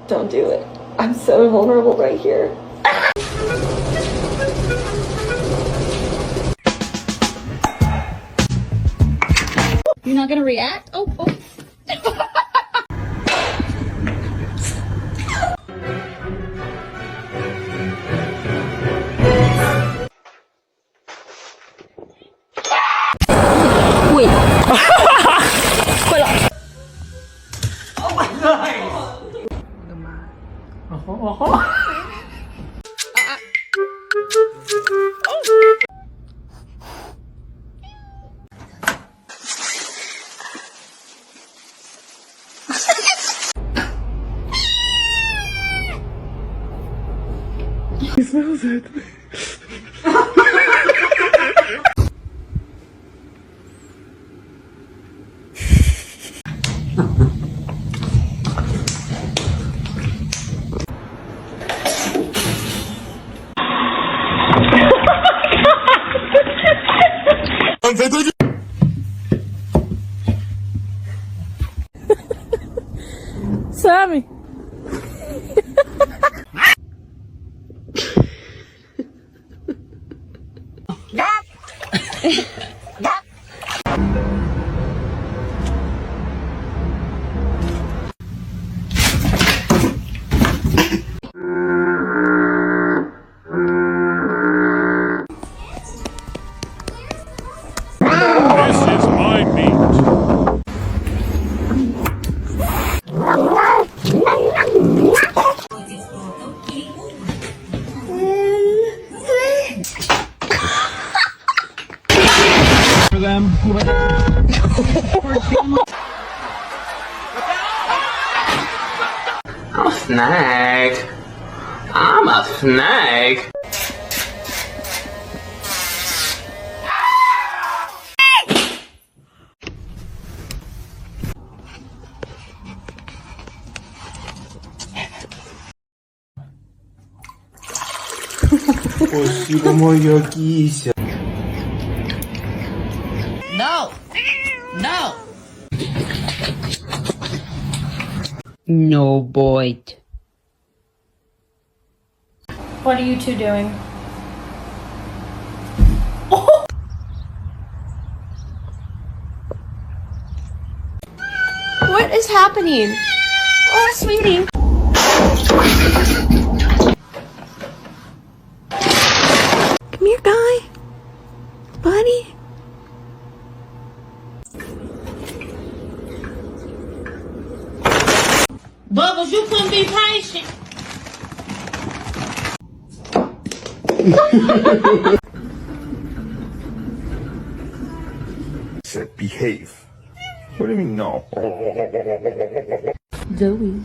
Don't do it. I'm so vulnerable right here. You're not gonna react? Oh. Wait. He smells it. Sammy. This is my meat. For them. I'm a snake. I'm a snake. Спасибо, моя кися. No. No. No, Boyd. What are you two doing? What is happening? Oh, sweetie. Come here, guy. Buddy. Bubbles, you couldn't be patient. Said behave. What do you mean no? Zoe.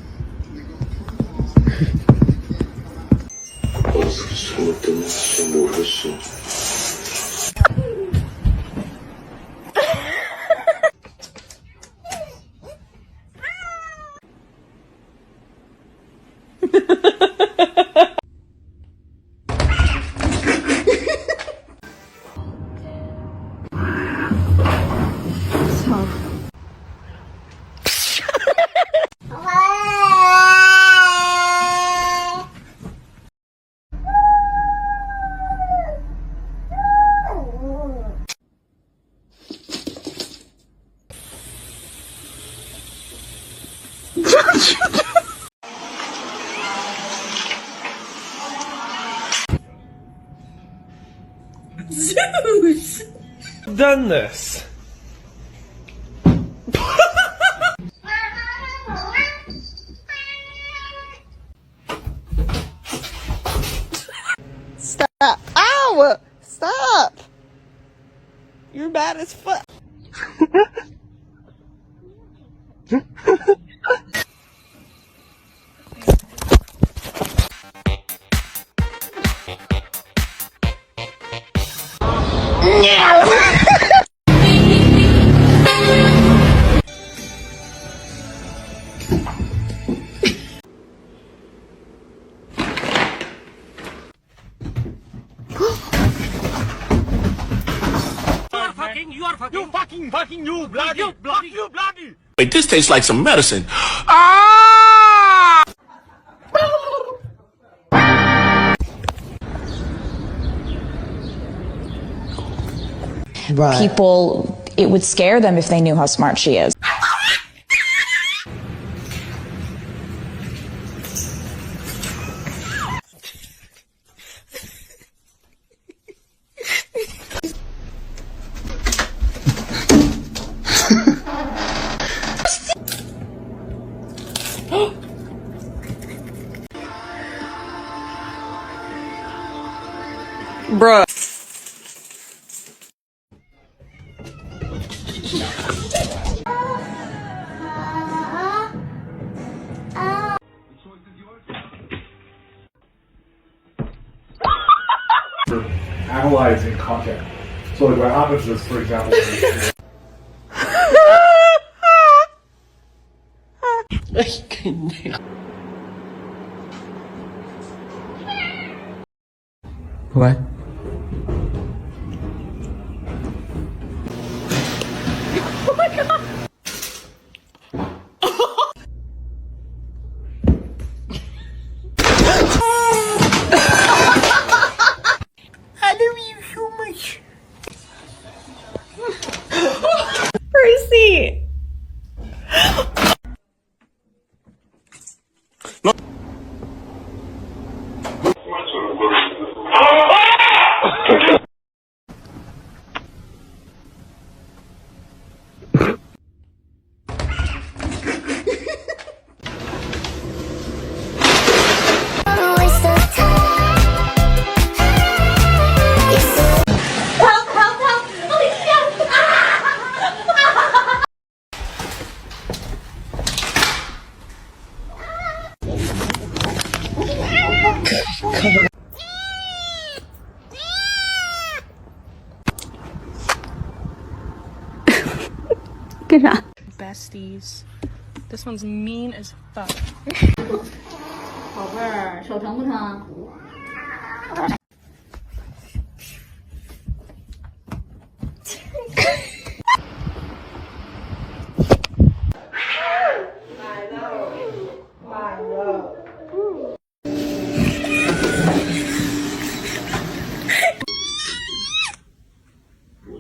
Zeus! Done this. Stop. Ow! Stop! You're bad as fuck. You are fucking, you bloody, you bloody. Wait, this tastes like some medicine. Ah! Right. People, it would scare them if they knew how smart she is. Bruh. Analyzing content. So like what happens is, for example, What? Percy! Help, help, help! Alicia! Good job. Besties. This one's mean as fuck. 宝贝儿，手疼不疼？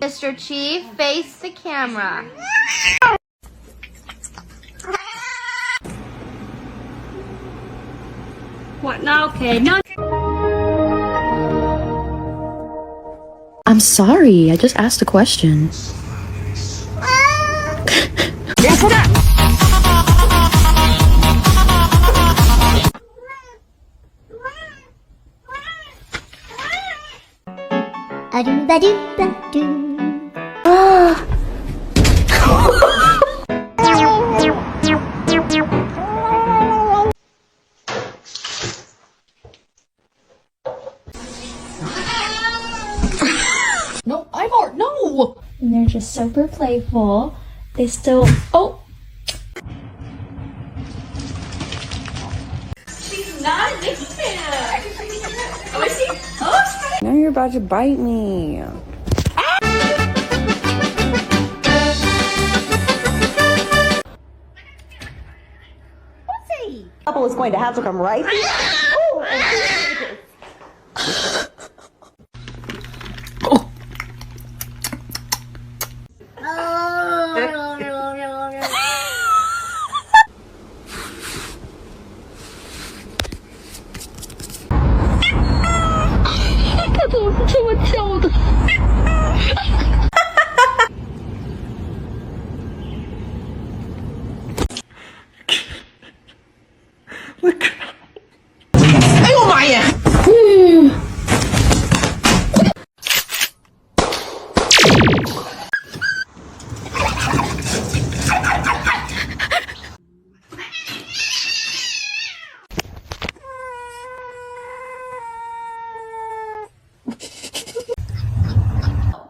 Mr. Chief, face the camera. What? No, okay, no. I'm sorry, I just asked a question. No, Ivor, no! And they're just super playful. They still. Oh! She's not a big fan. Oh, is she? Oh, Now you're about to bite me. Couple is going to have to come right here.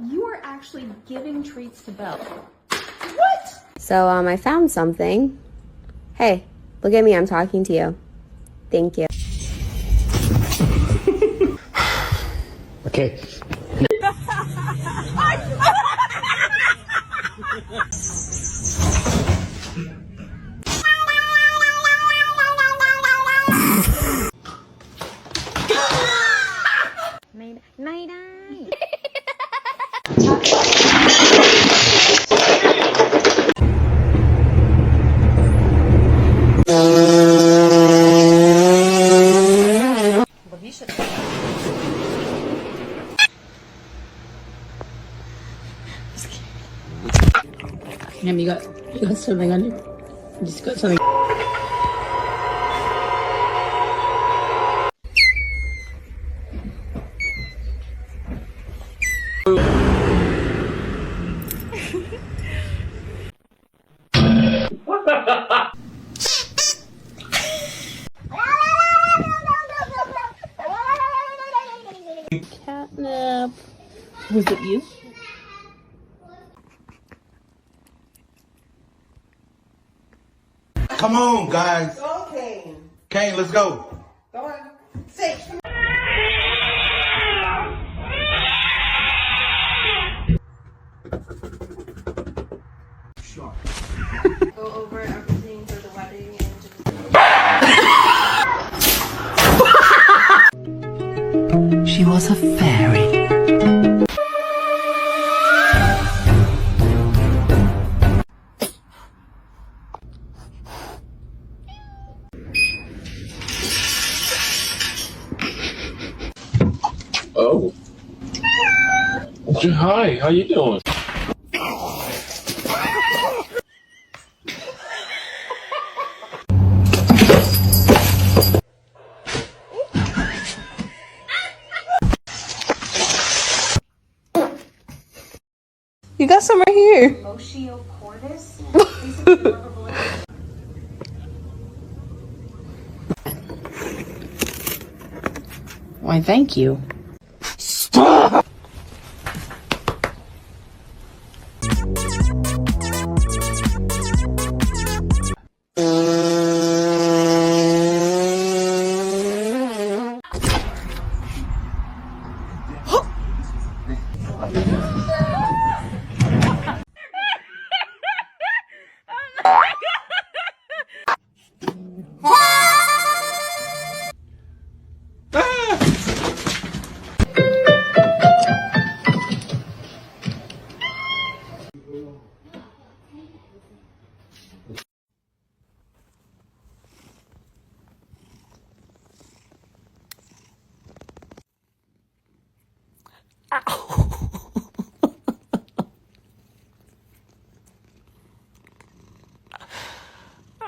You are actually giving treats to Belle. So, I found something. Hey, look at me, I'm talking to you. Thank you. okay. Damn, you got something on you. You just got something. Catnip. Was it you? Come on, guys. Go, Kane. Kane, let's go. Go on. 6. Sure. Go over everything for the wedding and She was a fairy. Oh. Hi, how you doing? You got some right here. Moschio-cordis. Why, thank you.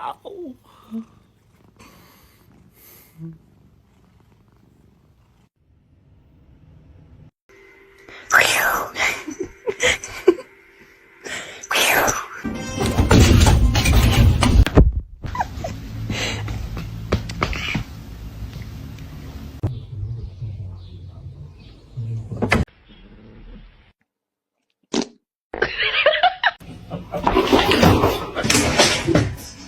Ow.